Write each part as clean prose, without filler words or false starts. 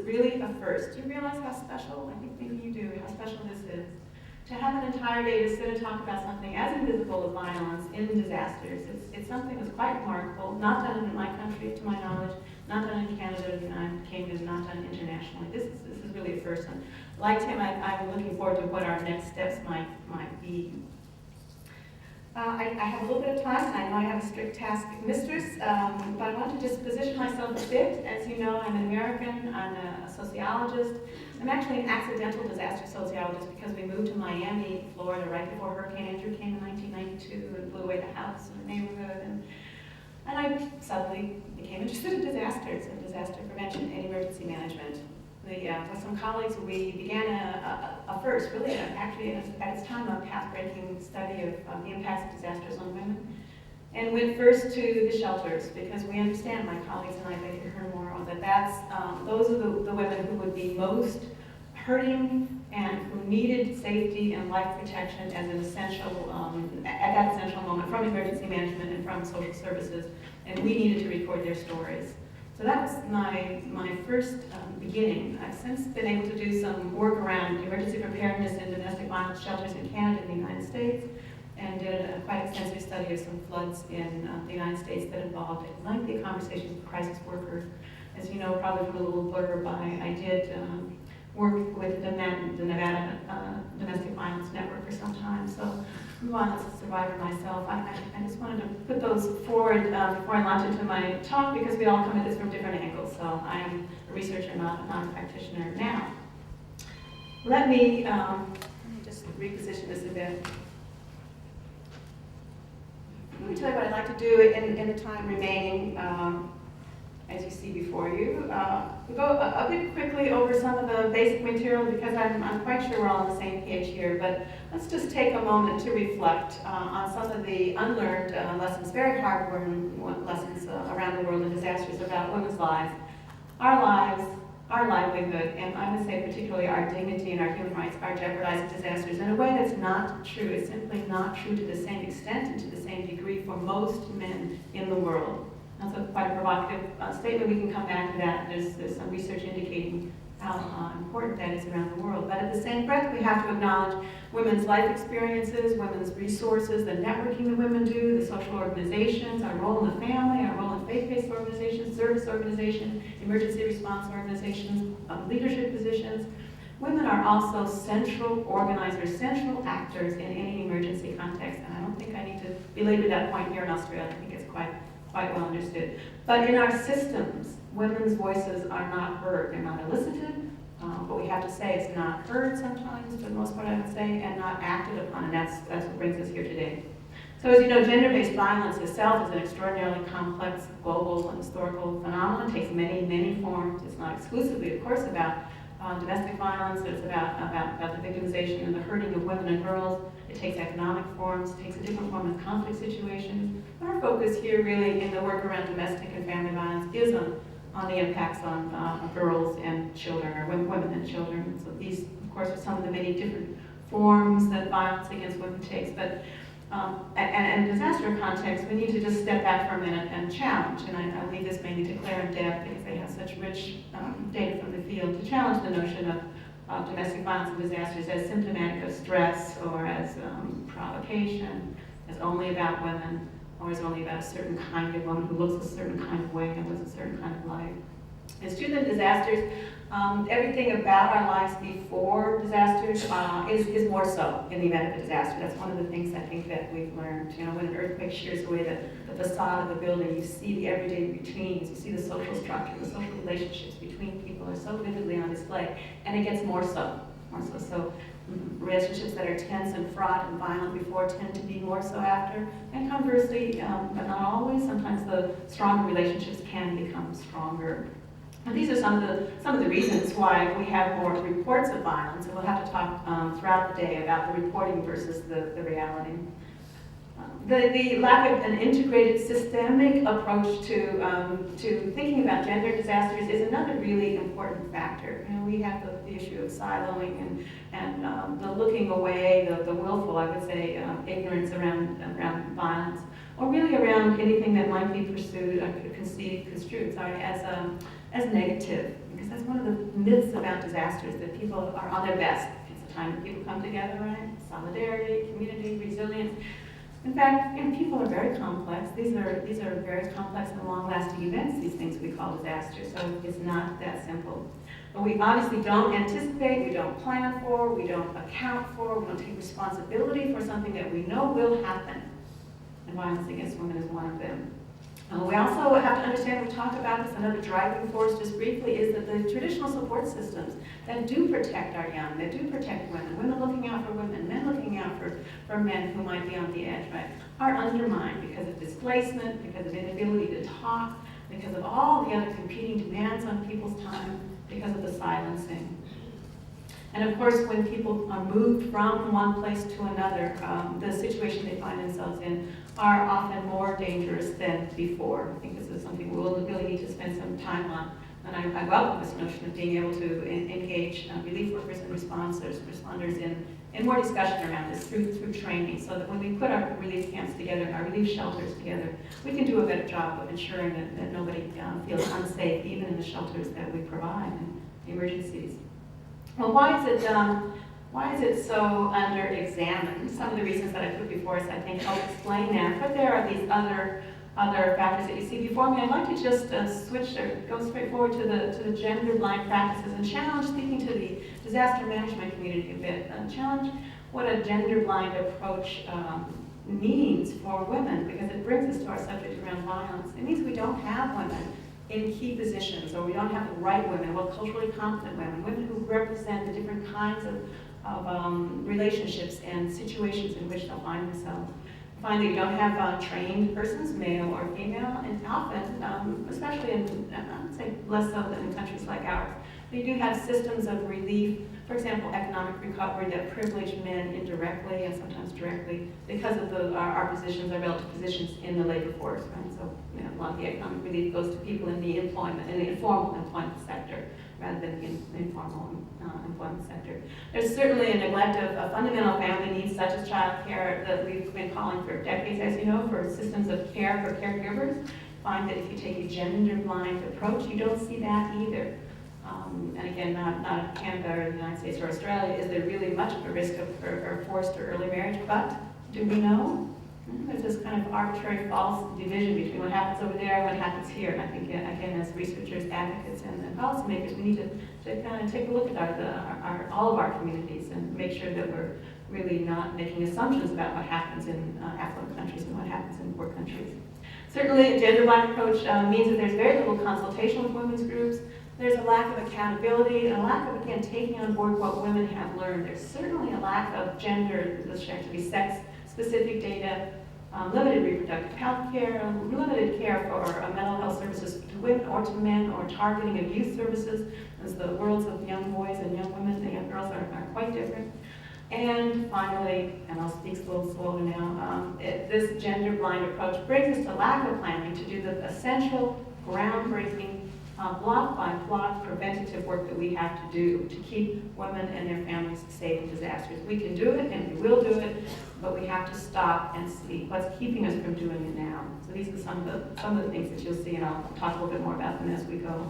really a first. Do you realize how special, I think maybe you do, how special this is? To have an entire day to sit and talk about something as invisible as violence in disasters. It's something that's quite remarkable, not done in my country, to my knowledge, not done in Canada, the United Kingdom, not done internationally. This is really a first. And like Tim, I'm looking forward to what our next steps might be. I have a little bit of time, and I know I have a strict task mistress, but I want to just position myself a bit. As you know, I'm an American, I'm a sociologist. I'm actually an accidental disaster sociologist because we moved to Miami, Florida, right before Hurricane Andrew came in 1992 and blew away the house in the neighborhood. And I suddenly became interested in disasters and disaster prevention and emergency management. With some colleagues, we began a first, really, actually at its time, a path-breaking study of the impacts of disasters on women. And went first to the shelters, because we understand, my colleagues and I later heard more on that those are the women who would be most hurting and who needed safety and life protection as an essential, at that essential moment from emergency management and from social services, and we needed to record their stories. So that was my first beginning. I've since been able to do some work around emergency preparedness in domestic violence shelters in Canada and the United States, and did a quite extensive study of some floods in the United States that involved lengthy conversations with crisis workers. As you know, probably from a little blurb, I did work with the Nevada Domestic Violence Network for some time. So I'm a violence survivor myself. I just wanted to put those forward before I launch into my talk, because we all come at this from different angles. So I am a researcher, not a practitioner now. Let me just reposition this a bit. Let me tell you what I'd like to do in the time remaining, as you see before you. We'll go a bit quickly over some of the basic material, because I'm quite sure we're all on the same page here, but let's just take a moment to reflect on some of the unlearned lessons, very hard-won lessons around the world in disasters about women's lives, our livelihood, and I would say particularly our dignity and our human rights are jeopardized in disasters in a way that's not true. It's simply not true to the same extent and to the same degree for most men in the world. That's quite a provocative statement. We can come back to that. There's some research indicating how important that is around the world. But at the same breath, we have to acknowledge women's life experiences, women's resources, the networking that women do, the social organizations, our role in the family, our role in faith-based organizations, service organizations, emergency response organizations, leadership positions. Women are also central organizers, central actors in any emergency context. And I don't think I need to belabor that point here in Australia. I think it's quite well understood. But in our systems, women's voices are not heard. They're not elicited, but we have to say it's not heard sometimes, for the most part I would say, and not acted upon, and that's what brings us here today. So as you know, gender-based violence itself is an extraordinarily complex, global, and historical phenomenon. It takes many, many forms. It's not exclusively, of course, about domestic violence. It's about the victimization and the hurting of women and girls. It takes economic forms. It takes a different form of conflict situations. Our focus here really in the work around domestic and family violence is on the impacts on girls and children, or women and children. So these, of course, are some of the many different forms that violence against women takes. But and in disaster context, we need to just step back for a minute and challenge. And I leave this mainly to Claire and Deb, because they have such rich data from the field, to challenge the notion of domestic violence and disasters as symptomatic of stress, or as provocation, as only about women, or as only about a certain kind of woman who looks a certain kind of way and lives a certain kind of life. It's true that disasters, everything about our lives before disasters is more so in the event of a disaster. That's one of the things I think that we've learned. You know, when an earthquake shears away the facade of the building, you see the everyday routines, you see the social structure, the social relationships between people are so vividly on display, and it gets more so. So relationships that are tense and fraught and violent before tend to be more so after, and conversely, but not always, sometimes the stronger relationships can become stronger. And these are some of the reasons why we have more reports of violence, and we'll have to talk throughout the day about the reporting versus the reality. The lack of an integrated systemic approach to thinking about gender disasters is another really important factor. You know, we have the issue of siloing and the looking away, the willful, I would say, ignorance around violence, or really around anything that might be pursued, construed as negative, because That's one of the myths about disasters, that people are on their best. It's a time that people come together, right? Solidarity, community, resilience. In fact, people are very complex. These are very complex and long-lasting events, these things we call disasters, so it's not that simple. But we obviously don't anticipate, we don't plan for, we don't account for, we don't take responsibility for something that we know will happen. And violence against women is one of them. We also have to understand, we talked about this, another driving force just briefly, is that the traditional support systems that do protect our young, that do protect women, women looking out for women, men looking out for men who might be on the edge, right, are undermined because of displacement, because of inability to talk, because of all the other competing demands on people's time, because of the silencing. And of course, when people are moved from one place to another, the situation they find themselves in are often more dangerous than before. I think this is something we'll really need to spend some time on. And I welcome this notion of being able to engage relief workers and responders in more discussion around this through training, so that when we put our relief camps together, our relief shelters together, we can do a better job of ensuring that nobody feels unsafe, even in the shelters that we provide in emergencies. Well, why is it so under-examined? Some of the reasons that I put before us, I think, help explain that. But there are these other factors that you see before me. I'd like to just switch or go straight forward to the genderblind practices and challenge, speaking to the disaster management community a bit, challenge what a genderblind approach means for women, because it brings us to our subject around violence. It means we don't have women in key positions, or we don't have the right women, well, culturally competent women, women who represent the different kinds of relationships and situations in which they'll find themselves. Find that you don't have trained persons, male or female, and often, especially in, I would say less so than in countries like ours, they do have systems of relief, for example, economic recovery, that privilege men indirectly and sometimes directly because of our positions, our relative positions in the labor force, right? So a lot of the economic relief goes to people in the informal employment sector, rather than the informal employment sector. There's certainly a neglect of fundamental family needs, such as child care, that we've been calling for decades, as you know, for systems of care for caregivers. Find that if you take a gender-blind approach, you don't see that either. And again, not in Canada or the United States or Australia is there really much of a risk of forced or early marriage, but do we know? There's this kind of arbitrary false division between what happens over there and what happens here. And I think, again, as researchers, advocates, and policymakers, we need to kind of take a look at all of our communities and make sure that we're really not making assumptions about what happens in affluent countries and what happens in poor countries. Certainly, a gender-blind approach means that there's very little consultation with women's groups. There's a lack of accountability and a lack of, again, taking on board what women have learned. There's certainly a lack of gender, this should be sex-specific data, limited reproductive health care, limited care for mental health services to women or to men, or targeting of youth services, as the worlds of young boys and young women and young girls are quite different. And finally, and I'll speak a little slower now, this gender-blind approach brings us to lack of planning to do the essential, groundbreaking, block-by-block preventative work that we have to do to keep women and their families safe in disasters. We can do it, and we will do it, but we have to stop and see what's keeping us from doing it now. So these are some of the things that you'll see, and I'll talk a little bit more about them as we go.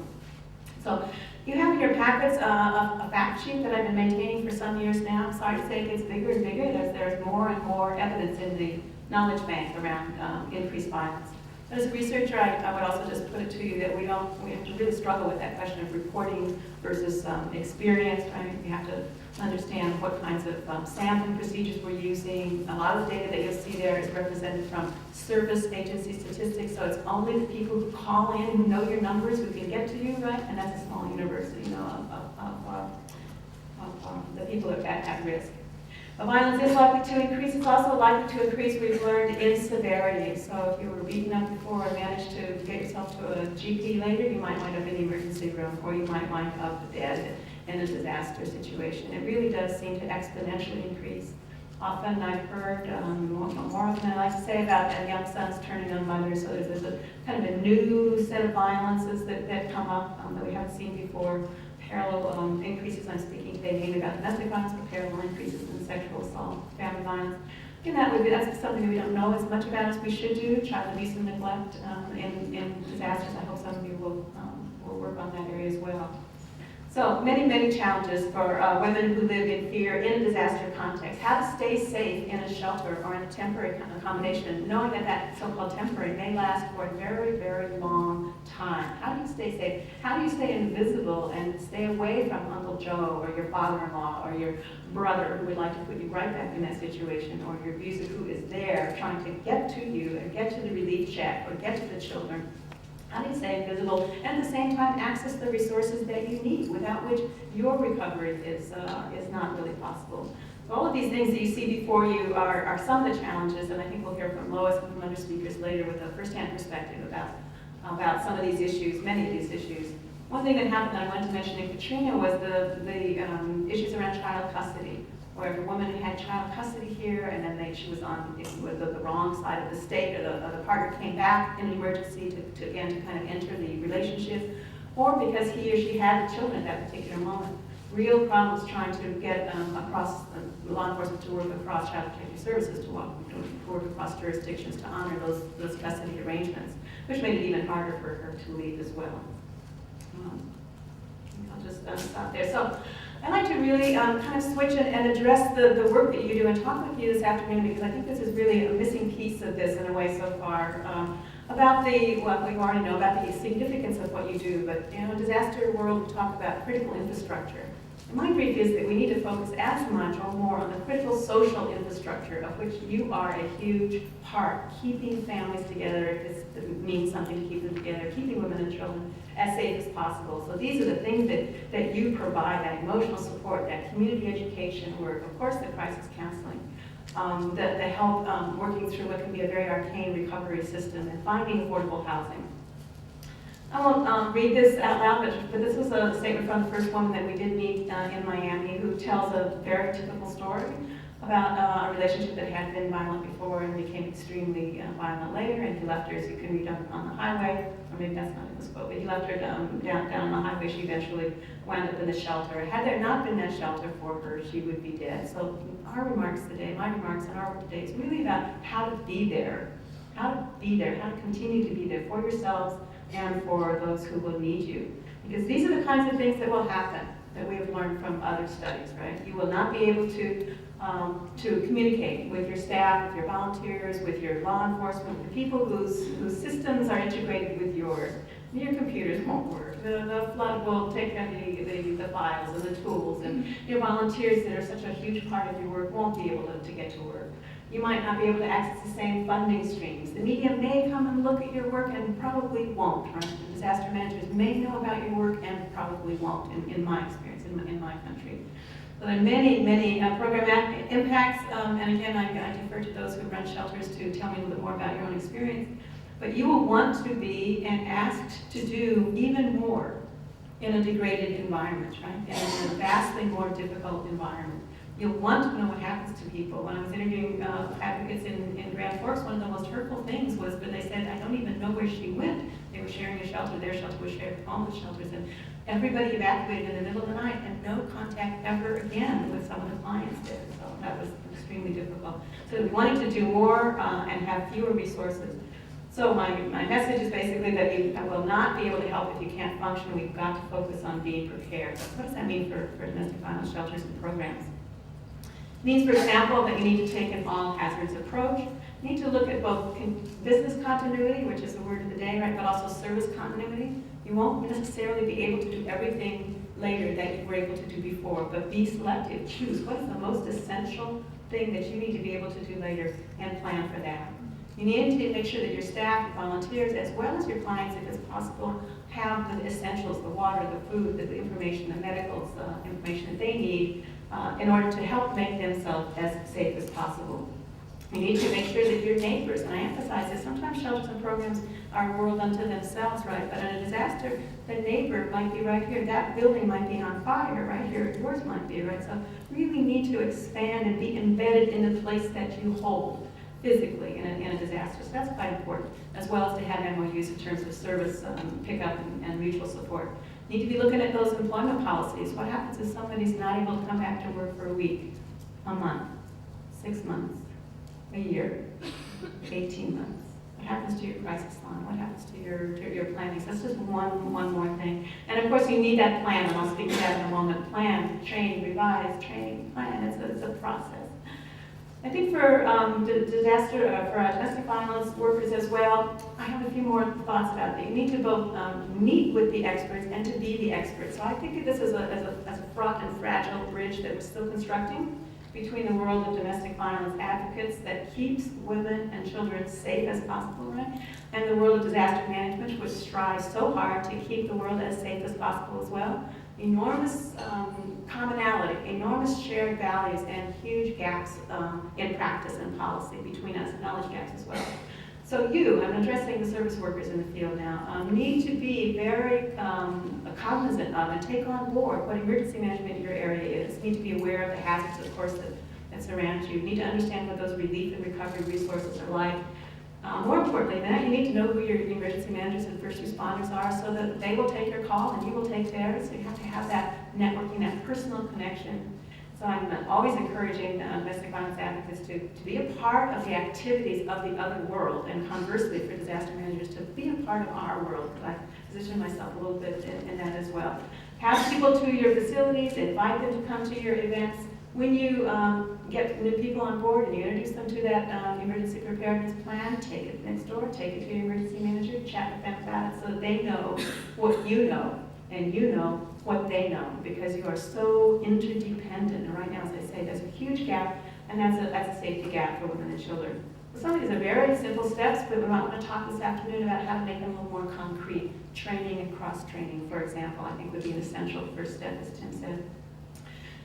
So you have in your packets a fact sheet that I've been maintaining for some years now. I'm sorry to say it gets bigger and bigger as there's more and more evidence in the knowledge bank around increased violence. As a researcher, I would also just put it to you that we have to really struggle with that question of reporting versus experience, right? We have to understand what kinds of sampling procedures we're using. A lot of the data that you'll see there is represented from service agency statistics, so it's only the people who call in, who know your numbers, who can get to you, right? And that's a small universe, you know, of the people that are at risk. But violence is likely to increase. It's also likely to increase, we've learned, in severity. So if you were beaten up before and managed to get yourself to a GP later, you might wind up in the emergency room, or you might wind up dead in a disaster situation. It really does seem to exponentially increase. Often I've heard more often than I like to say about young sons turning on mothers. So there's a kind of a new set of violences that come up that we haven't seen before. Parallel increases, I'm speaking today mainly about domestic violence, but parallel increases in sexual assault, family violence. And that's something that we don't know as much about as we should do. Child abuse and neglect in disasters. I hope some of you will work on that area as well. So many challenges for women who live in fear in a disaster context. How to stay safe in a shelter or in a temporary accommodation, knowing that that so-called temporary may last for a very long time. How do you stay safe? How do you stay invisible and stay away from Uncle Joe or your father-in-law or your brother who would like to put you right back in that situation, or your abuser who is there trying to get to you and get to the relief check or get to the children? How do you stay invisible and at the same time access the resources that you need, without which your recovery is not really possible? So all of these things that you see before you are some of the challenges, and I think we'll hear from Lois and from other speakers later with a first-hand perspective about some of these issues, many of these issues. One thing that happened that I wanted to mention in Katrina was the issues around child custody, where if a woman had child custody here and then she was on the wrong side of the state, or the partner came back in an emergency to kind of enter the relationship, or because he or she had the children at that particular moment. Real problems trying to get across law enforcement to work across child protective services, to work across jurisdictions to honor those custody arrangements, which made it even harder for her to leave as well. I'll just stop there. So I'd like to really kind of switch and address the work that you do and talk with you this afternoon, because I think this is really a missing piece of this in a way so far, about what we already know about the significance of what you do. But in a disaster world, we talk about critical infrastructure. And my brief is that we need to focus as much or more on the critical social infrastructure, of which you are a huge part, keeping families together, if this means something to keep them together, keeping women and children as safe as possible. So these are the things that you provide, that emotional support, that community education work, of course the crisis counseling, the help working through what can be a very arcane recovery system, and finding affordable housing. I won't read this out loud, but this was a statement from the first woman that we did meet in Miami, who tells a very typical story about a relationship that had been violent before and became extremely violent later, and he left her, as you can read on the highway, or maybe that's not in this quote, but he left her down on the highway. She eventually wound up in the shelter. Had there not been that shelter for her, she would be dead. So our remarks today, my remarks and our work today, is really about how to be there, how to continue to be there for yourselves and for those who will need you. Because these are the kinds of things that will happen, that we have learned from other studies, right? You will not be able to communicate with your staff, with your volunteers, with your law enforcement, with the people whose systems are integrated with yours. Your computers won't work. The flood will take the files and the tools, and your volunteers that are such a huge part of your work won't be able to get to work. You might not be able to access the same funding streams. The media may come and look at your work and probably won't, right? The disaster managers may know about your work and probably won't, in my experience, in my country. So there are many program impacts, and again, I defer to those who run shelters to tell me a little bit more about your own experience. But you will want to be and asked to do even more in a degraded environment, right? In a vastly more difficult environment. You'll want to know what happens to people. When I was interviewing advocates in Grand Forks, one of the most hurtful things was when they said, I don't even know where she went. They were sharing a shelter, their shelter was shared with homeless shelters, and everybody evacuated in the middle of the night, and no contact ever again with some of the clients there. So that was extremely difficult. So we wanted to do more and have fewer resources. So my message is basically that you will not be able to help if you can't function. We've got to focus on being prepared. So what does that mean for domestic violence shelters and programs? It means, for example, that you need to take an all-hazards approach. You need to look at both business continuity, which is the word of the day, right, but also service continuity. You won't necessarily be able to do everything later that you were able to do before, but be selective. Choose what is the most essential thing that you need to be able to do later and plan for that. You need to make sure that your staff, your volunteers, as well as your clients, if it's possible, have the essentials, the water, the food, the information, the medical information that they need in order to help make themselves as safe as possible. You need to make sure that your neighbors, and I emphasize this, sometimes shelters and programs are a world unto themselves, right? But in a disaster, the neighbor might be right here, that building might be on fire, right here, yours might be, right? So really need to expand and be embedded in the place that you hold physically in a disaster. So that's quite important, as well as to have MOUs in terms of service pickup and mutual support. You need to be looking at those employment policies. What happens if somebody's not able to come back to work for a week, a month, 6 months, a year, 18 months? What happens to your crisis line? What happens to your planning? So that's just one more thing. And of course, you need that plan, and I'll speak to that in a moment. Plan, train, revise, train, plan. It's a process. I think for domestic violence workers as well, I have a few more thoughts about it. You need to both meet with the experts and to be the experts. So I think of this as a fraught and fragile bridge that we're still constructing between the world of domestic violence advocates that keeps women and children safe as possible, right? And the world of disaster management, which strives so hard to keep the world as safe as possible as well. Enormous commonality, enormous shared values, and huge gaps in practice and policy between us, knowledge gaps as well. So I'm addressing the service workers in the field now, need to be very cognizant of and take on board what emergency management in your area is. Need to be aware of the hazards, of course, that surround you. Need to understand what those relief and recovery resources are like. More importantly than that, you need to know who your emergency managers and first responders are so that they will take your call and you will take theirs. So you have to have that networking, that personal connection. So I'm always encouraging domestic violence advocates to be a part of the activities of the other world, and conversely for disaster managers to be a part of our world, because I position myself a little bit in that as well. Have people to your facilities, invite them to come to your events. When you get new people on board and you introduce them to that emergency preparedness plan, take it next door, take it to your emergency manager, chat with them about it so that they know what you know and you know what they know, because you are so interdependent. And right now, as I say, there's a huge gap, and that's a safety gap for women and children. So some of these are very simple steps, but we might want to talk this afternoon about how to make them a little more concrete. Training and cross-training, for example, I think would be an essential first step, as Tim said.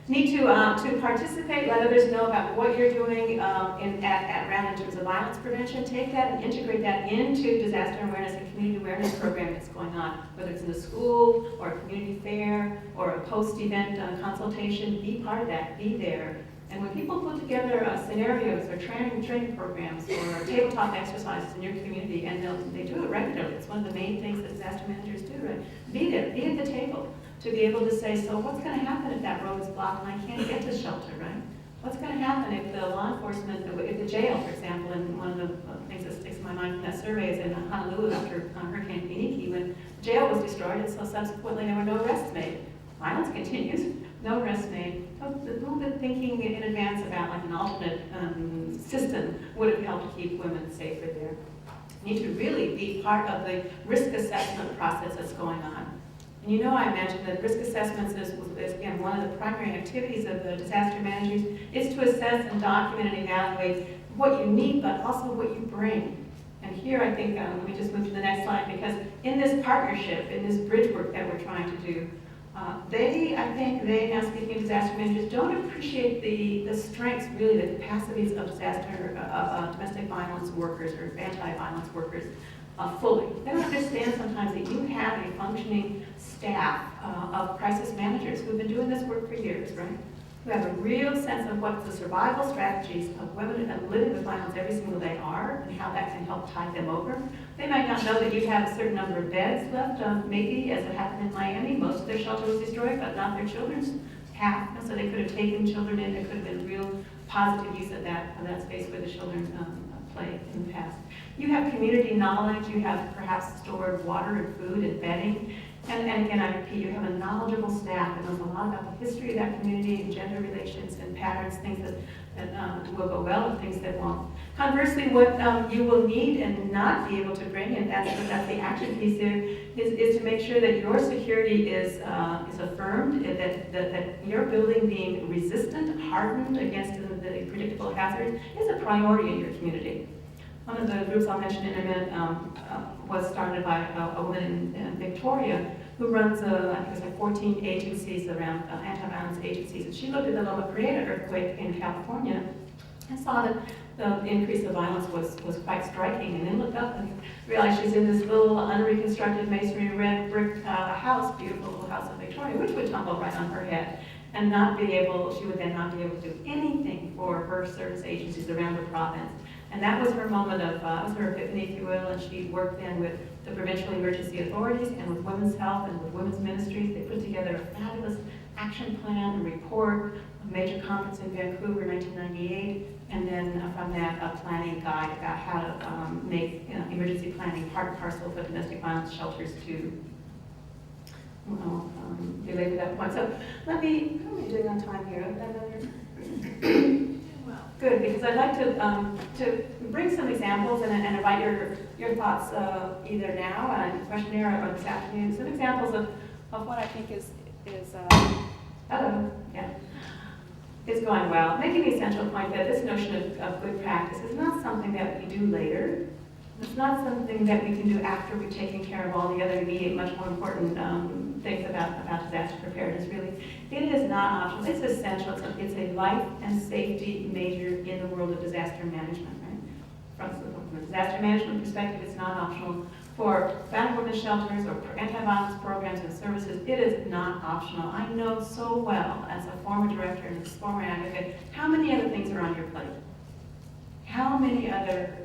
Need to participate, let others know about what you're doing at RAND in terms of violence prevention. Take that and integrate that into disaster awareness and community awareness program that's going on, whether it's in a school or a community fair or a post-event consultation. Be part of that, be there. And when people put together scenarios or training programs or tabletop exercises in your community, and they do it regularly, it's one of the main things that disaster managers do, right? Be there, be at the table, to be able to say, so what's going to happen if that road is blocked and I can't get to shelter, right? What's going to happen if the law enforcement, if the jail, for example, and one of the things that sticks in my mind from that survey is in Honolulu after Hurricane Piniki, when the jail was destroyed, and so subsequently there were no arrests made. Violence continues, no arrests made. So a little bit thinking in advance about like an alternate system would have helped keep women safer there. You need to really be part of the risk assessment process that's going on. And you know, I mentioned that risk assessments is again, one of the primary activities of the disaster managers is to assess and document and evaluate what you need, but also what you bring. And here I think, let me just move to the next slide, because in this partnership, in this bridge work that we're trying to do, now speaking of disaster managers, don't appreciate the strengths, really, the capacities of domestic violence workers or anti-violence workers fully. They don't understand sometimes that you have a functioning staff of crisis managers who've been doing this work for years, right? Who have a real sense of what the survival strategies of women living with violence every single day are and how that can help tide them over. They might not know that you have a certain number of beds left, maybe as it happened in Miami. Most of their shelter was destroyed, but not their children's half. So they could have taken children in. There could have been real positive use of that space where the children played in the past. You have community knowledge. You have perhaps stored water and food and bedding. And again, I repeat, you have a knowledgeable staff that knows a lot about the history of that community and gender relations and patterns, things that will go well and things that won't. Conversely, what you will need and not be able to bring, and that's the action piece here, is to make sure that your security is affirmed, that your building being resistant, hardened against the predictable hazards is a priority in your community. One of the groups I'll mention in a minute was started by a woman in Victoria who runs, I think it's like 14 agencies around anti-violence agencies. And she looked at the Loma Prieta earthquake in California and saw that the increase of violence was quite striking, and then looked up and realized she's in this little unreconstructed masonry red brick house, beautiful little house of Victoria, which would tumble right on her head. And she would then not be able to do anything for her service agencies around the province. And that was her moment of, was her epiphany, if you will, and she worked then with the provincial emergency authorities and with women's health and with women's ministries. They put together a fabulous action plan, a report, a major conference in Vancouver in 1998, and then from that, a planning guide about how to make emergency planning part and parcel for domestic violence shelters to relate to that point. So let me, how am I doing on time here? Well, good, because I'd like to bring some examples and invite your thoughts either now in the questionnaire or this afternoon. Some examples of what I think is going well. Making the essential point that this notion of good practice is not something that we do later. It's not something that we can do after we've taken care of all the other immediate, much more important things about disaster preparedness, really. It is not optional. It's essential. It's a life and safety measure in the world of disaster management, right? From a disaster management perspective, it's not optional. For battered women's shelters or anti-violence programs and services, it is not optional. I know so well, as a former director and a former advocate, how many other things are on your plate. How many other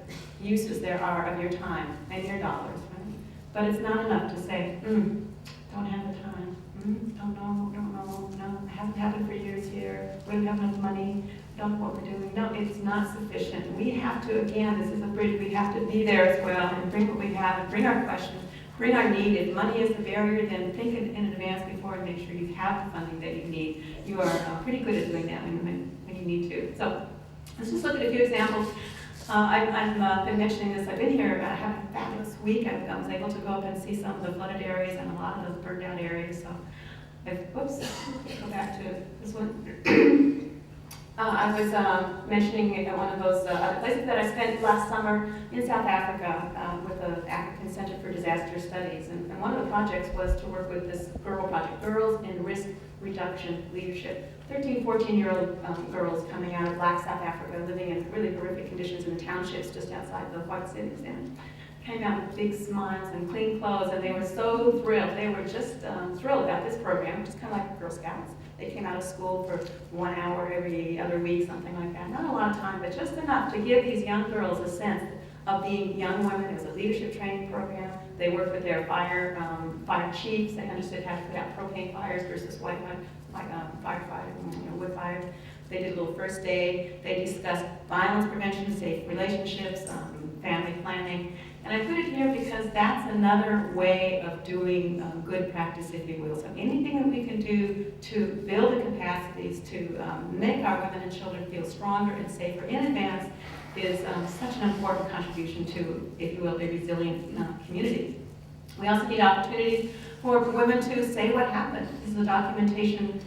uses there are of your time and your dollars, right? But it's not enough to say, don't have the time, don't know, no, it hasn't happened for years here, we don't have enough money, don't know what we're doing. No, it's not sufficient. We have to, again, this is a bridge, we have to be there as well and bring what we have and bring our questions, bring our need. If money is the barrier, then think in advance before and make sure you have the funding that you need. You are pretty good at doing that when you need to. So let's just look at a few examples. I've been mentioning this. I've been here, I had a fabulous week. I was able to go up and see some of the flooded areas and a lot of those burned out areas. So, whoops, go back to this one. I was mentioning one of those other places that I spent last summer in South Africa with the African Center for Disaster Studies. And one of the projects was to work with this girl project, Girls in Risk Reduction Leadership. 13, 14-year-old girls coming out of Black South Africa, living in really horrific conditions in the townships just outside the white cities, and came out with big smiles and clean clothes, and they were so thrilled. They were just thrilled about this program, which is kind of like Girl Scouts. They came out of school for 1 hour every other week, something like that. Not a lot of time, but just enough to give these young girls a sense of being young women. It was a leadership training program. They worked with their fire chiefs. They understood how to put out propane fires versus white firefighter, wood fires. They did a little first aid. They discussed violence prevention, safe relationships, family planning. And I put it here because that's another way of doing good practice, if you will. So anything that we can do to build the capacities to make our women and children feel stronger and safer in advance is such an important contribution to, if you will, a resilient community. We also need opportunities for women to say what happened. This is a documentation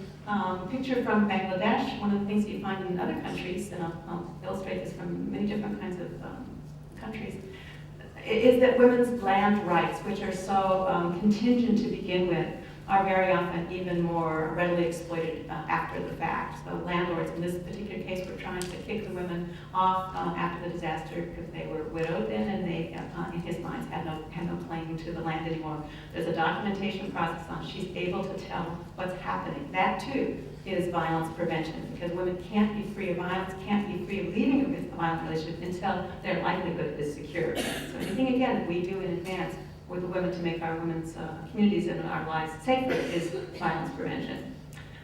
picture from Bangladesh. One of the things you find in other countries, and I'll illustrate this from many different kinds of countries, is that women's land rights, which are so contingent to begin with, are very often even more readily exploited after the fact. So landlords, in this particular case, were trying to kick the women off after the disaster because they were widowed then, and they, in his minds, had no claim to the land anymore. There's a documentation process on. She's able to tell what's happening. That too is violence prevention, because women can't be free of violence, can't be free of leaving a violent relationship until their livelihood is secure. So anything again that we do in advance with the women to make our women's communities and our lives safer is violence prevention.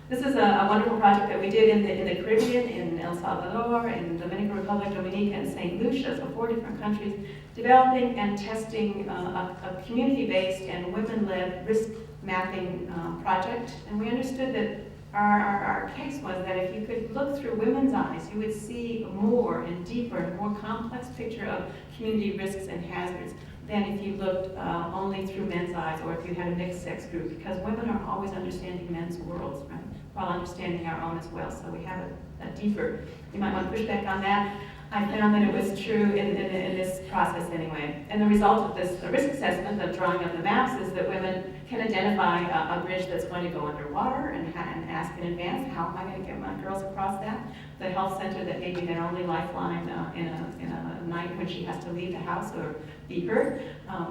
This is a wonderful project that we did in the Caribbean, in El Salvador, in Dominican Republic, Dominica, and St. Lucia, so 4 different countries, developing and testing a community-based and women-led risk mapping project. And we understood that our case was that if you could look through women's eyes, you would see a more and deeper and more complex picture of community risks and hazards than if you looked only through men's eyes or if you had a mixed sex group, because women are always understanding men's worlds, right, while understanding our own as well. So we have a deeper, you might want to push back on that. I found that it was true in this process anyway. And the result of this risk assessment of drawing up the maps is that women can identify a bridge that's going to go underwater and ask in advance, how am I going to get my girls across that? The health center that may be their only lifeline in a night when she has to leave the house or be hurt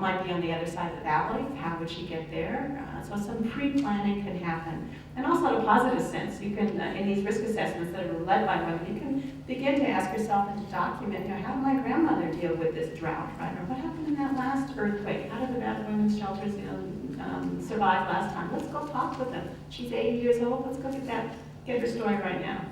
might be on the other side of the valley. How would she get there? So some pre-planning can happen. And also in a positive sense, you can, in these risk assessments that are led by women, you can begin to ask yourself and to document, how did my grandmother deal with this drought, right? Or what happened in that last earthquake? How did the battered women's shelters, survived last time. Let's go talk with them. She's 80 years old. Let's go get her story right now.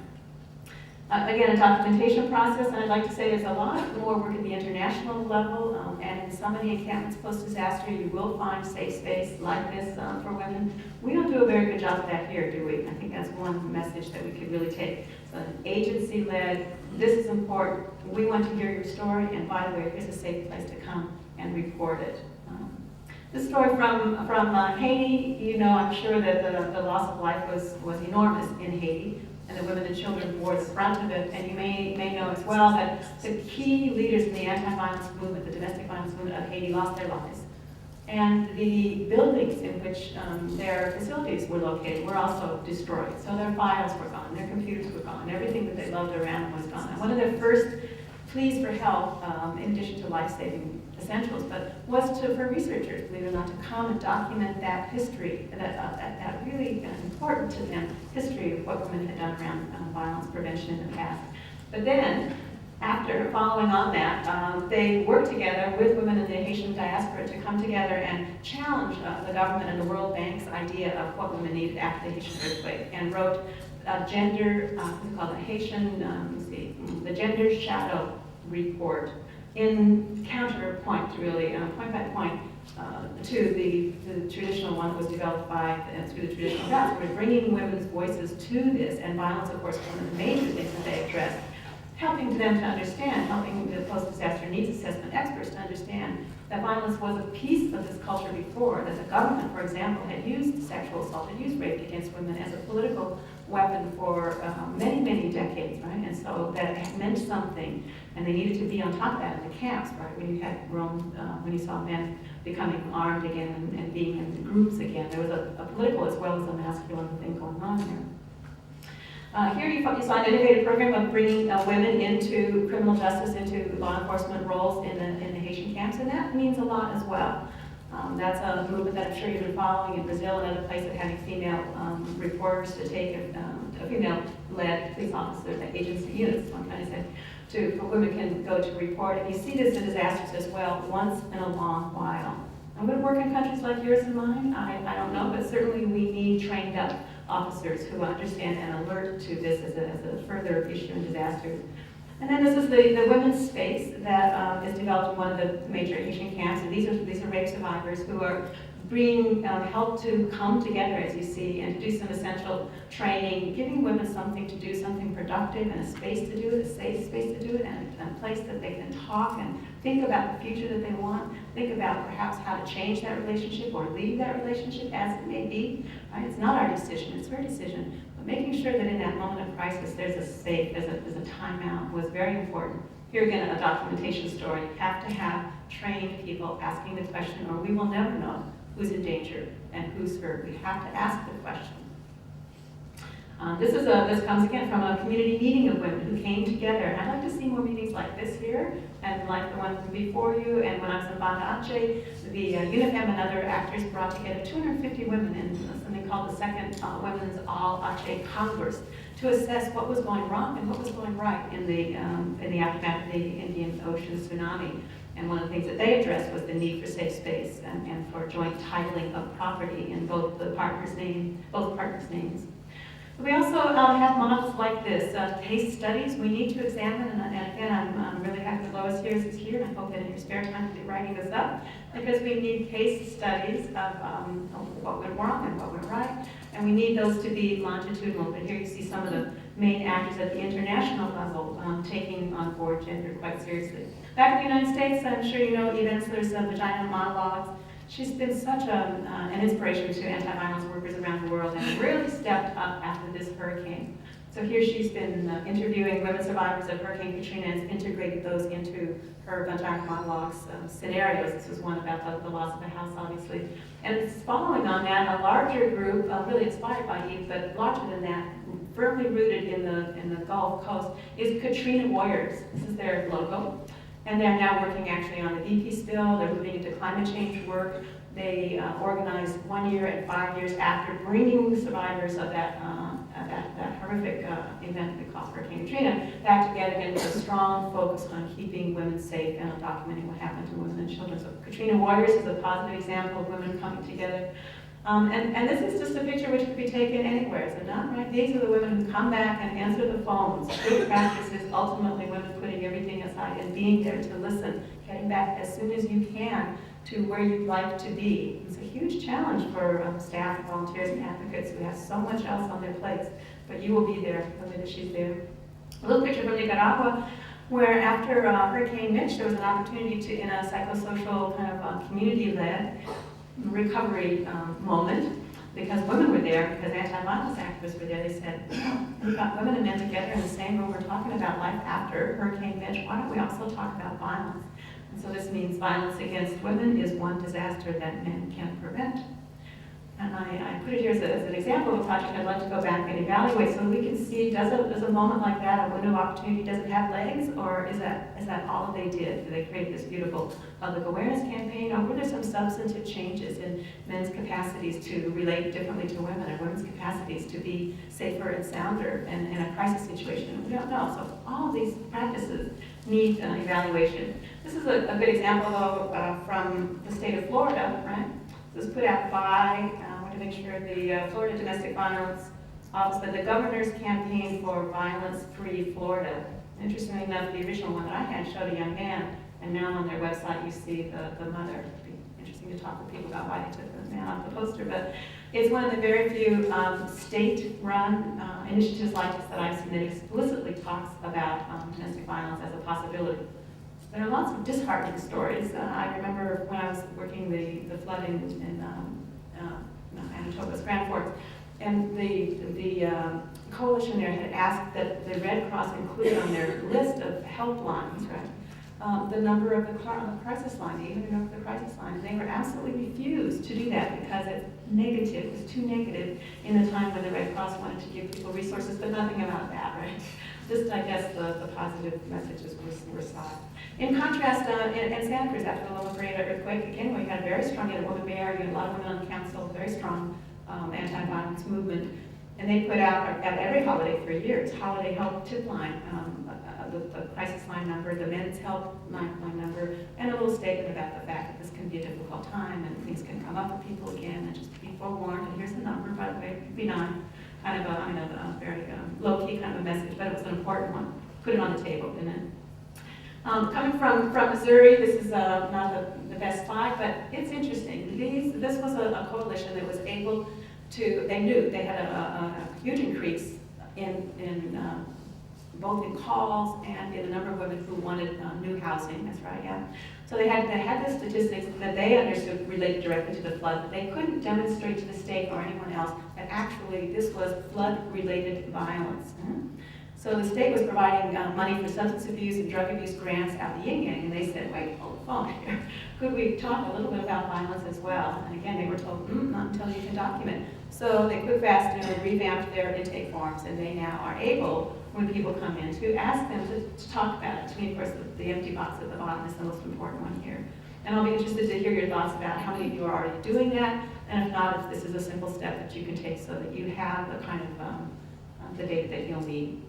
Again, a documentation process, and I'd like to say there's a lot more work at the international level, and in so many encampments post-disaster, you will find safe space like this for women. We don't do a very good job of that here, do we? I think that's one message that we could really take. So an agency-led, this is important, we want to hear your story, and by the way, here's a safe place to come and report it. This story from Haiti, you know, I'm sure that the loss of life was enormous in Haiti, and the women and children bore the brunt of it. And you may know as well that the key leaders in the anti-violence movement, the domestic violence movement of Haiti, lost their lives. And the buildings in which their facilities were located were also destroyed. So their files were gone, their computers were gone, everything that they loved around was gone. And one of their first pleas for help, in addition to life-saving essentials, but was for researchers, believe it or not, to come and document that history, that really important to them history of what women had done around violence prevention in the past. But then, after following on that, they worked together with women in the Haitian diaspora to come together and challenge the government and the World Bank's idea of what women needed after the Haitian earthquake, and wrote a called the Haitian, the Gender Shadow Report, in counterpoint, really, point by point, to the traditional one that was developed through the traditional routes. We're bringing women's voices to this, and violence, of course, one of the major things that they addressed, helping them to understand, helping the post-disaster needs assessment experts to understand that violence was a piece of this culture before, that the government, for example, had used sexual assault, had used rape against women as a political weapon for many, many decades, right? And so that it meant something, and they needed to be on top of that in the camps, right? When you had when you saw men becoming armed again and being in groups again, there was a political as well as a masculine thing going on there. Here you saw an innovative program of bringing women into criminal justice, into law enforcement roles in the Haitian camps, and that means a lot as well. That's a movement that I'm sure you've been following in Brazil and other places, having female reporters to take a female-led police officer, the agency units, one kind of say, where women can go to report. And you see this in disasters as well, once in a long while. I'm going to work in countries like yours and mine, I don't know, but certainly we need trained up officers who understand and alert to this as a further issue in disasters. And then this is the women's space that is developed in one of the major Haitian camps. And these are rape survivors who are being helped to come together, as you see, and to do some essential training, giving women something to do, something productive, and a space to do it, a safe space to do it, and a place that they can talk and think about the future that they want, think about perhaps how to change that relationship or leave that relationship as it may be. Right? It's not our decision, it's her decision. But making sure that in that moment of crisis there's a timeout was very important. Here again, a documentation story. You have to have trained people asking the question, or we will never know who's in danger and who's hurt. We have to ask the question. This comes again from a community meeting of women who came together. And I'd like to see more meetings like this here, and like the one before you. And when I was in Banda Aceh, the UNIFEM and other actors brought together 250 women in something called the Second Women's All Aceh Congress to assess what was going wrong and what was going right in the aftermath of the Indian Ocean tsunami. And one of the things that they addressed was the need for safe space and for joint titling of property in both partners' names. We also have models like this, case studies we need to examine, and again, I'm really happy that Lois here is here, and I hope that in your spare time you'll be writing this up, because we need case studies of what went wrong and what went right, and we need those to be longitudinal. But here you see some of the main actors at the international level taking on board gender quite seriously. Back in the United States, I'm sure you know Eve Ensler's Vagina Monologues. She's been such an inspiration to anti-violence workers around the world and really stepped up after this hurricane. So here she's been interviewing women survivors of Hurricane Katrina and has integrated those into her Vagina Monologues scenarios. This was one about the loss of a house, obviously. And it's following on that, a larger group, really inspired by Eve, but larger than that, firmly rooted in the Gulf Coast, is Katrina Dwyers. This is their logo. And they're now working actually on the BP spill. They're moving into climate change work. They organized 1 year and 5 years after bringing survivors of that that horrific event we call Hurricane Katrina back together again with a strong focus on keeping women safe and on documenting what happened to women and children. So Katrina Dwyers is a positive example of women coming together. And this is just a picture which could be taken anywhere, is it not, right? These are the women who come back and answer the phones. Good practice is ultimately women putting everything aside and being there to listen, getting back as soon as you can to where you'd like to be. It's a huge challenge for staff, volunteers, and advocates who have so much else on their plates, but you will be there the way that she's there. A little picture from Nicaragua, where after Hurricane Mitch, there was an opportunity to, in a psychosocial kind of community-led recovery moment, because women were there, because anti-violence activists were there. They said, we got women and men together in the same room, we're talking about life after Hurricane Mitch, why don't we also talk about violence? And so this means violence against women is one disaster that men can prevent. And I put it here as an example of a project I'd like to go back and evaluate so that we can see, does a moment like that, a window of opportunity, does it have legs, or is that all they did? Did they create this beautiful public awareness campaign, or were there some substantive changes in men's capacities to relate differently to women, and women's capacities to be safer and sounder in a crisis situation? We don't know. So all of these practices need an evaluation. This is a good example, though, from the state of Florida, right? This was put out by, I want to make sure, the Florida Domestic Violence Office, but the Governor's Campaign for Violence-Free Florida. Interestingly enough, the original one that I had showed a young man, and now on their website you see the mother. It'd be interesting to talk with people about why they took the man off the poster, but it's one of the very few state-run initiatives like this that I've seen that explicitly talks about domestic violence as a possibility. There are lots of disheartening stories. I remember when I was working the flooding in Manitoba's Grand Forks, and the coalition there had asked that the Red Cross include on their list of helplines, right, the number of the crisis line, even the number of the crisis line. And they were absolutely refused to do that because it's negative, it was too negative in the time when the Red Cross wanted to give people resources, but nothing about that, right? Just, I guess, the positive messages were sought. In contrast, in Santa Cruz, after the Loma Prieta earthquake, again, we had very strong, you had a woman mayor, you had a lot of women on the council, very strong anti-violence movement. And they put out, at every holiday for years, holiday help tip line, the crisis line number, the men's help line number, and a little statement about the fact that this can be a difficult time and things can come up with people again, and just be forewarned, and here's the number, by the way, be nine. Kind of a very low-key kind of a message, but it was an important one. Put it on the table, didn't it? Coming from Missouri, this is not the best slide, but it's interesting. This was a coalition that was able to, they knew they had a huge increase in both in calls and in the number of women who wanted new housing. That's right, yeah. So they had the statistics that they understood related directly to the flood, but they couldn't demonstrate to the state or anyone else that actually this was flood-related violence. So the state was providing money for substance abuse and drug abuse grants out of the yin-yang, and they said, wait, hold the phone here. Could we talk a little bit about violence as well? And again, they were told, not until you can document. So they quick fast revamped their intake forms, and they now are able, when people come in, to ask them to talk about it. To me, of course, the empty box at the bottom is the most important one here. And I'll be interested to hear your thoughts about how many of you are already doing that, and if not, if this is a simple step that you can take so that you have the kind of the data that you'll need.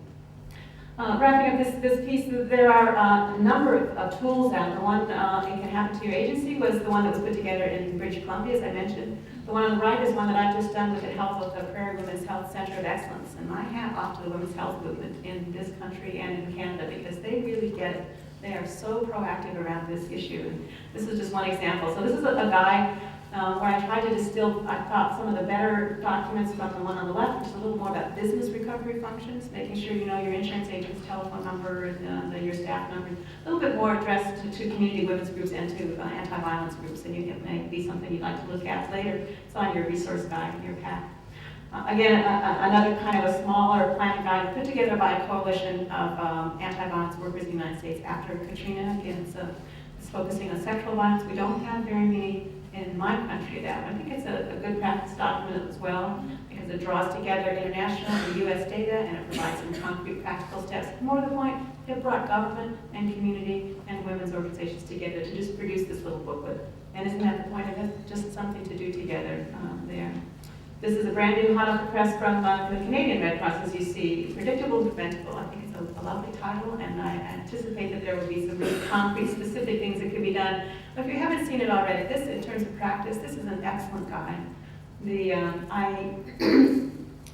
Wrapping up this piece, there are a number of tools out. The one, It Can Happen to Your Agency, was the one that was put together in British Columbia, as I mentioned. The one on the right is one that I've just done with the help of the Prairie Women's Health Center of Excellence. And my hat off to the women's health movement in this country and in Canada, because they really get it. They are so proactive around this issue. And this is just one example. So this is a guide where I tried to distill, I thought, some of the better documents from the one on the left, which is a little more about business recovery functions, making sure you know your insurance agent's telephone number and your staff number. A little bit more addressed to community women's groups and to anti-violence groups, and it may be something you'd like to look at later. It's on your resource guide in your pack. Again, another kind of a smaller planning guide put together by a coalition of anti-violence workers in the United States after Katrina. Again, it's focusing on sexual violence. We don't have very many in my country that. I think it's a good practice document as well, because it draws together international and U.S. data, and it provides some concrete practical steps. More to the point, it brought government and community and women's organizations together to just produce this little booklet. And isn't that the point of it? Just something to do together there. This is a brand new hot off the press from the Canadian Red Cross, as you see. Predictable and preventable. I think it's a lovely title, and I anticipate that there will be some really concrete, specific things that can be done. But if you haven't seen it already, this, in terms of practice, this is an excellent guide. The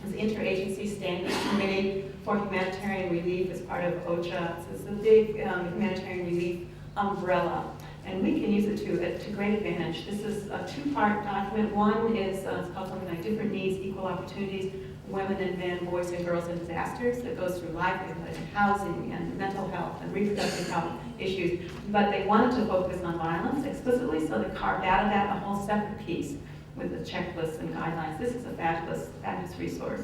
Interagency Standing Committee for Humanitarian Relief is part of OCHA. So it's a big humanitarian relief umbrella, and we can use it to great advantage. This is a two-part document. One is it's called something like Different Needs, Equal Opportunities, Women and Men, Boys and Girls in Disasters. That goes through livelihood and housing and mental health and reproductive health issues. But they wanted to focus on violence explicitly, so they carved out of that a whole separate piece with the checklists and guidelines. This is a fabulous resource.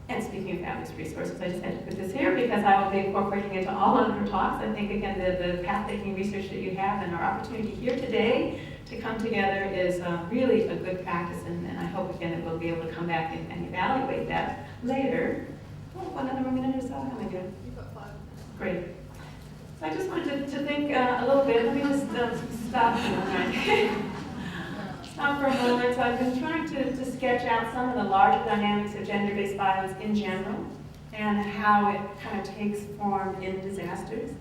And speaking of fabulous resources, I just had to put this here because I will be incorporating into all of her talks. I think, again, the path-taking research that you have and our opportunity here today to come together is really a good practice, and I hope, again, that we'll be able to come back and evaluate that later. Oh, another minute or so? How am I doing? You've got 5 minutes. Great. So I just wanted to think a little bit. Let me just stop here. For a moment, so I've been trying to sketch out some of the larger dynamics of gender-based violence in general and how it kind of takes form in disasters.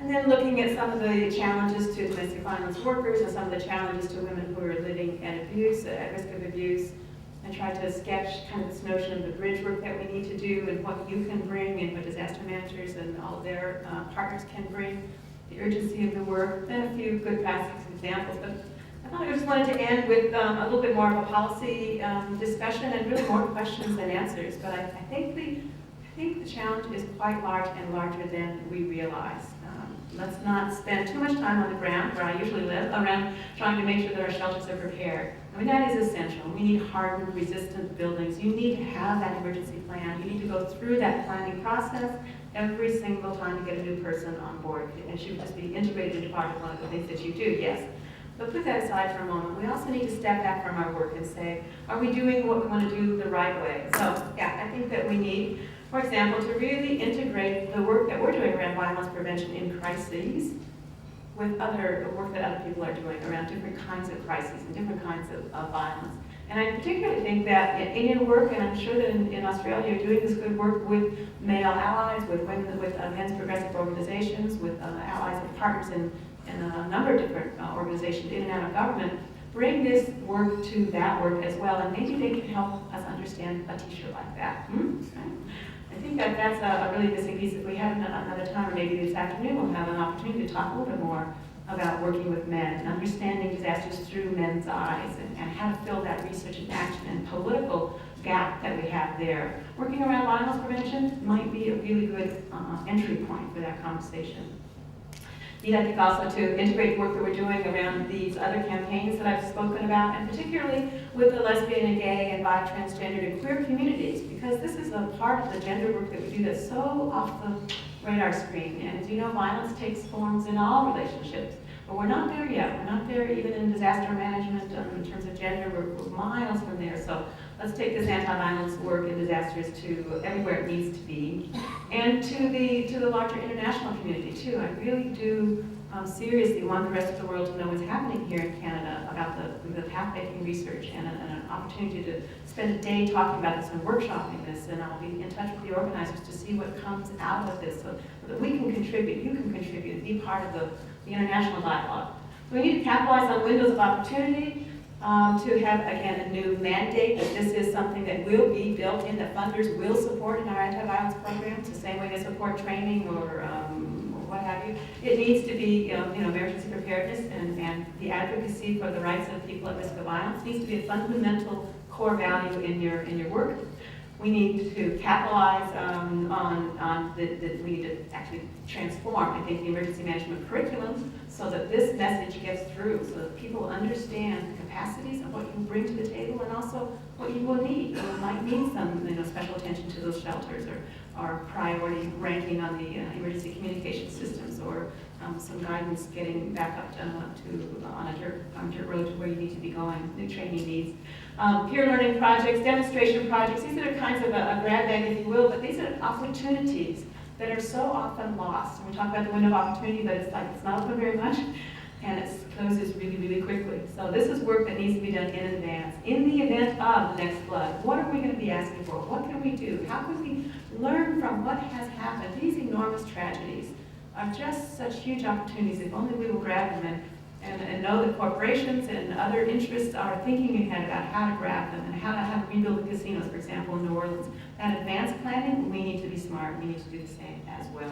And then looking at some of the challenges to domestic violence workers and some of the challenges to women who are living at risk of abuse, and try to sketch kind of this notion of the bridge work that we need to do and what you can bring and what disaster managers and all of their partners can bring, the urgency of the work, and a few good practice examples. But I thought I just wanted to end with a little bit more of a policy discussion and really more questions than answers. But I think the challenge is quite large and larger than we realize. Let's not spend too much time on the ground, where I usually live, around trying to make sure that our shelters are prepared. I mean, that is essential. We need hardened, resistant buildings. You need to have that emergency plan. You need to go through that planning process every single time you get a new person on board. It should just be integrated into part of one of the things that you do, yes. But put that aside for a moment. We also need to step back from our work and say, are we doing what we want to do the right way? So, yeah, I think that we need, for example, to really integrate the work that we're doing around violence prevention in crises with other work that other people are doing around different kinds of crises and different kinds of violence. And I particularly think that in your work, and I'm sure that in Australia you're doing this good work with male allies, with women, with men's progressive organizations, with allies and partners in a number of different organizations in and out of government, bring this work to that work as well, and maybe they can help us understand a t-shirt like that. I think that that's a really missing piece. If we have another time, or maybe this afternoon, we'll have an opportunity to talk a little bit more about working with men and understanding disasters through men's eyes, and how to fill that research and action and political gap that we have there. Working around violence prevention might be a really good entry point for that conversation. I think also to integrate work that we're doing around these other campaigns that I've spoken about, and particularly with the lesbian and gay and bi, transgendered and queer communities, because this is a part of the gender work that we do that's so off the radar screen. And as you know, violence takes forms in all relationships, but we're not there yet. We're not there even in disaster management in terms of gender. We're miles from there. So let's take this anti-violence work in disasters to everywhere it needs to be, and to the larger international community too. I really do seriously want the rest of the world to know what's happening here in Canada about the path-making research, and an opportunity to spend a day talking about this and workshopping this, and I'll be in touch with the organizers to see what comes out of this, so that we can contribute, you can contribute, and be part of the international dialogue. We need to capitalize on windows of opportunity, to have, again, a new mandate that this is something that will be built in, that funders will support in our anti-violence programs, the same way they support training or what have you. It needs to be, emergency preparedness and the advocacy for the rights of people at risk of violence needs to be a fundamental core value in your work. We need to capitalize we need to actually transform, I think, the emergency management curriculum so that this message gets through, so that people understand the capacities of what you bring to the table, and also what you will need. You might need some special attention to those shelters, or priority ranking on the emergency communication systems, or some guidance getting back up on a dirt road to where you need to be going, new training needs. Peer learning projects, demonstration projects, these are kinds of a grab bag, if you will, but these are opportunities that are so often lost. And we talk about the window of opportunity, but it's not open very much. and it closes really, really quickly. So this is work that needs to be done in advance. In the event of the next flood, what are we going to be asking for? What can we do? How can we learn from what has happened? These enormous tragedies are just such huge opportunities if only we will grab them and know that corporations and other interests are thinking ahead about how to grab them and how to rebuild the casinos, for example, in New Orleans. That advanced planning, we need to be smart. We need to do the same as well.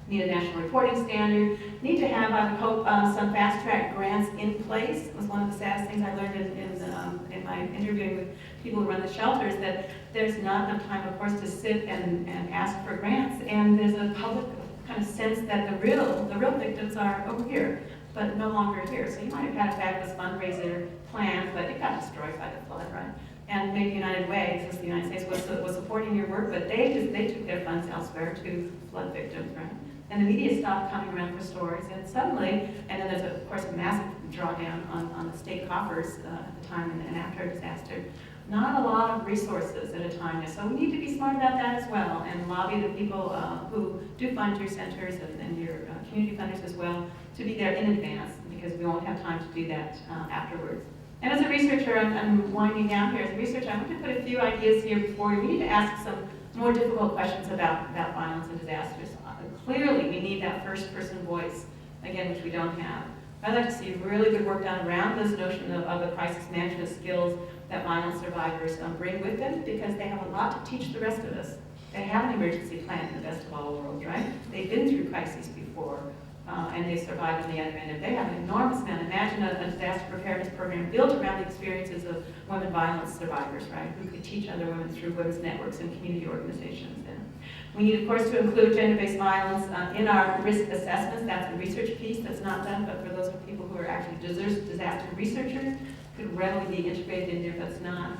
Need a national reporting standard. Need to have, I would hope, some fast-track grants in place. It was one of the saddest things I learned in my interviewing with people who run the shelters, that there's not enough time, of course, to sit and ask for grants, and there's a public kind of sense that the real victims are over here, but no longer here. So you might have had a fabulous fundraiser planned, but it got destroyed by the flood, right? And maybe United Way, since the United States was supporting your work, but they took their funds elsewhere to flood victims, right? And the media stopped coming around for stories, and suddenly, and then there's, of course, a massive drawdown on the state coffers at the time and after a disaster. Not a lot of resources at a time. So we need to be smart about that as well, and lobby the people who do fund your centers and your community funders as well to be there in advance, because we won't have time to do that afterwards. And as a researcher, I'm winding down here. As a researcher, I want to put a few ideas here before we need to ask some more difficult questions about violence and disasters. Clearly, we need that first-person voice, again, which we don't have. I'd like to see really good work done around this notion of the crisis management skills that violence survivors bring with them, because they have a lot to teach the rest of us. They have an emergency plan in the best of all worlds, right? They've been through crises before, and they survived on the other end. They have an enormous amount. Imagine a disaster preparedness program built around the experiences of women violence survivors, right? Who could teach other women through women's networks and community organizations. And we need, of course, to include gender-based violence in our risk assessments. That's a research piece that's not done, but for those people who are actually disaster researchers, could readily be integrated in there, but it's not.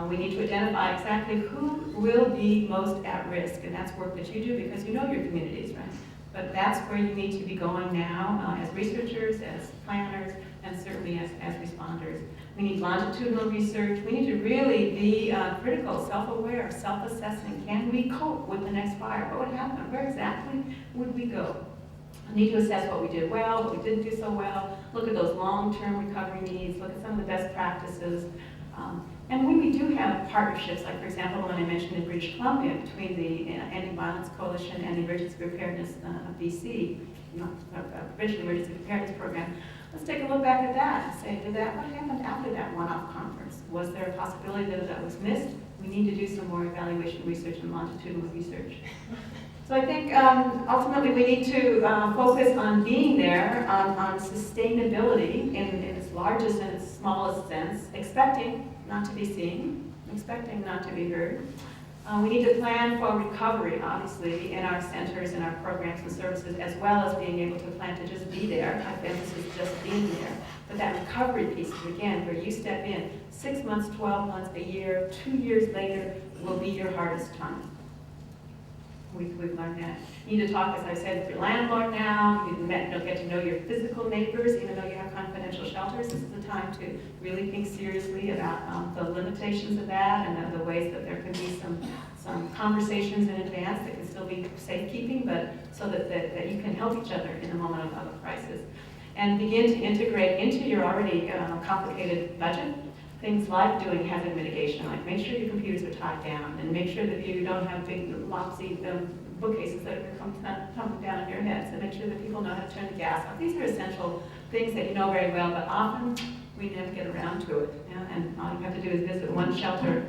We need to identify exactly who will be most at risk, and that's work that you do because you know your communities, right? But that's where you need to be going now as researchers, as planners, and certainly as responders. We need longitudinal research. We need to really be critical, self-aware, self-assessing. Can we cope with the next fire? What would happen? Where exactly would we go? We need to assess what we did well, what we didn't do so well, look at those long-term recovery needs, look at some of the best practices. And when we do have partnerships, like for example, the one I mentioned in British Columbia between the Anti-Violence Coalition and the Emergency Preparedness of BC, Provincial Emergency Preparedness Program, let's take a look back at that and say, what happened after that one-off conference? Was there a possibility that was missed? We need to do some more evaluation research and longitudinal research. So I think ultimately we need to focus on being there, on sustainability in its largest and its smallest sense, expecting not to be seen, expecting not to be heard. We need to plan for recovery, obviously, in our centers and our programs and services, as well as being able to plan to just be there. I emphasis just being there. But that recovery piece is, again, where you step in. 6 months, 12 months, a year, 2 years later will be your hardest time. We've learned that. You need to talk, as I said, with your landlord now. You get to know your physical neighbors, even though you have confidential shelters. This is the time to really think seriously about the limitations of that and the ways that there can be some conversations in advance that can still be safekeeping, but so that you can help each other in the moment of a crisis. And begin to integrate into your already complicated budget things like doing hazard mitigation, like make sure your computers are tied down and make sure that you don't have big lopsy bookcases that are tumbling down on your heads, and make sure that people know how to turn the gas off. These are essential things that you know very well, but often we never get around to it. And all you have to do is visit one shelter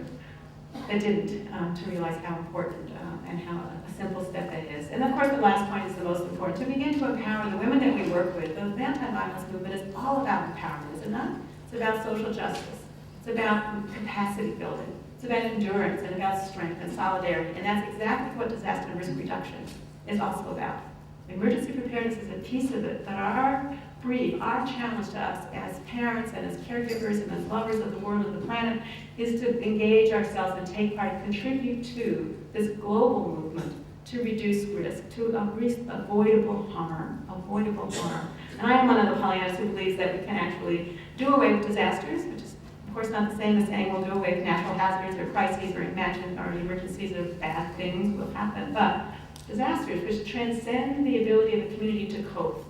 that didn't to realize how important and how a simple step that is. And of course the last point is the most important, to begin to empower the women that we work with. The anti-violence movement is all about empowerment, is it not? It's about social justice. It's about capacity building. It's about endurance and about strength and solidarity. And that's exactly what disaster and risk reduction is also about. Emergency preparedness is a piece of it, but our brief, our challenge to us as parents and as caregivers and as lovers of the world and the planet is to engage ourselves and take part and contribute to this global movement to reduce risk, to avoidable harm, And I am one of the Pollyannas who believes that we can actually do away with disasters, which is of course not the same as saying we'll do away with natural hazards or crises or emergencies or bad things will happen, but disasters which transcend the ability of the community to cope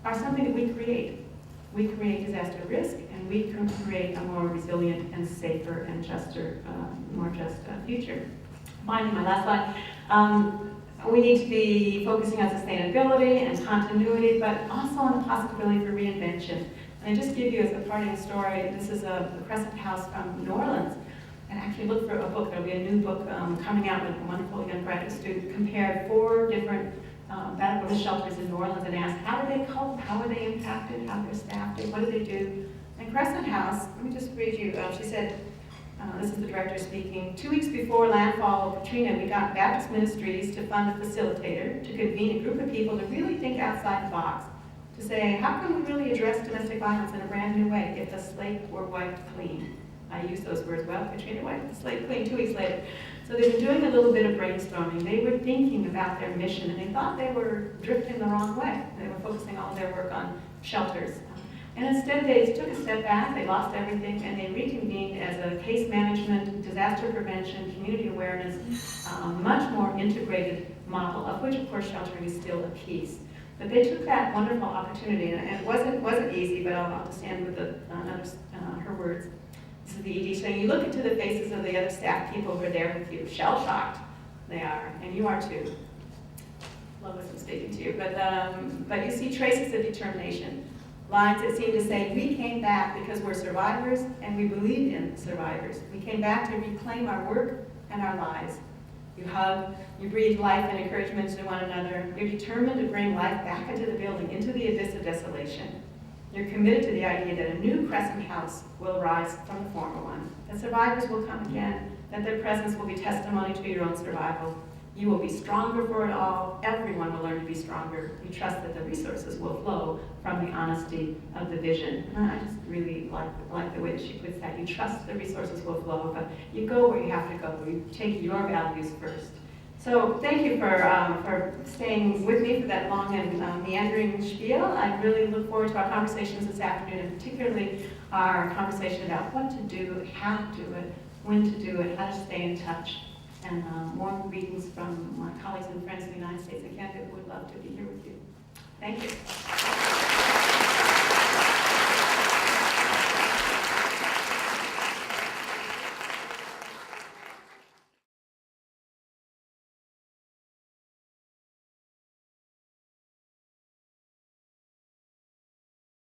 are something that we create. We create disaster risk, and we can create a more resilient and safer and juster, more just future. Finally, my last slide. We need to be focusing on sustainability and continuity, but also on the possibility for reinvention. And I just give you as a parting story, this is a Crescent House from New Orleans. And actually look for a book, there'll be a new book coming out with a wonderful young graduate student, compared 4 different medical shelters in New Orleans and asked, how do they cope, how are they impacted, how they're staffed, what do they do? And Crescent House, let me just read you, she said, this is the director speaking, 2 weeks before landfall of Katrina, we got Baptist Ministries to fund a facilitator to convene a group of people to really think outside the box, to say, how can we really address domestic violence in a brand new way if the slate were wiped clean? I use those words well. Katrina wiped the slate clean 2 weeks later. So they've been doing a little bit of brainstorming. They were thinking about their mission, and they thought they were drifting the wrong way. They were focusing all of their work on shelters. And instead, they took a step back, they lost everything, and they reconvened as a case management, disaster prevention, community awareness, much more integrated model, of which, of course, sheltering is still a piece. But they took that wonderful opportunity, and it wasn't easy, but I'll understand with her words. This is the ED saying, you look into the faces of the other staff people who are there with you, shell-shocked they are, and you are too. Lois, I'm speaking to you, but you see traces of determination. Lines that seem to say, we came back because we're survivors and we believe in survivors. We came back to reclaim our work and our lives. You hug, you breathe life and encouragement to one another. You're determined to bring life back into the building, into the abyss of desolation. You're committed to the idea that a new Crescent House will rise from the former one, that survivors will come again, that their presence will be testimony to your own survival. You will be stronger for it all. Everyone will learn to be stronger. You trust that the resources will flow from the honesty of the vision. And I just really like the way that she puts that. You trust the resources will flow, but you go where you have to go. You take your values first. So thank you for staying with me for that long and meandering spiel. I really look forward to our conversations this afternoon, and particularly our conversation about what to do, how to do it, when to do it, how to stay in touch. And warm greetings from my colleagues and friends in the United States and Canada who would love to be here with you. Thank you.